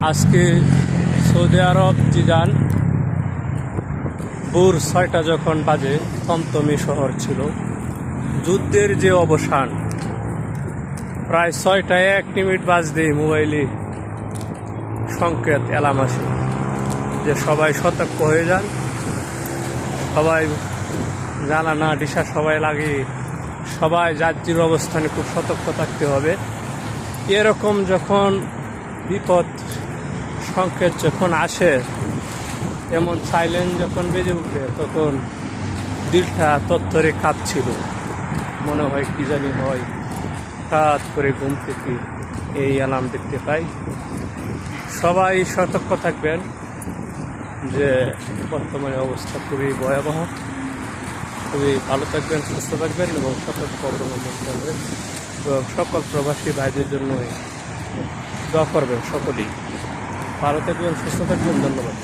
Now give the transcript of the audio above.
আজকে সৌদি আরব জিদান ভোর ৬টা যখন বাজে, থমথমি শহর ছিল। যুদ্ধের যে অবসান, প্রায় ৬টায় ১ মিনিট বাজতেই মোবাইলে সংকেত এলার্ম আসে যে সবাই সতর্ক হয়ে যান, সবাই জানালা ডিসা সবাই লাগিয়ে সবাই যাত্রীর অবস্থানে খুব সতর্ক থাকতে হবে। এরকম যখন বিপদ সংকেত যখন আসে, এমন সাইলেন্ট যখন বেজে উঠে, তখন দিলটা তত্তরে কাঁপছিল। মনে হয় কি জানি হয়। হঠাৎ করে ঘুম থেকে এই অ্যালার্ম দেখতে পাই। সবাই সতর্ক থাকবেন যে বর্তমানে অবস্থা খুবই ভয়াবহ। খুবই ভালো থাকবেন, সুস্থ থাকবেন এবং সতর্ক অবলম্বন করবেন এবং সকল প্রবাসী ভাইদের জন্য দোয়া করবেন। সকলেই ভালো থাকবেন, সুস্থ থাকবেন। ধন্যবাদ।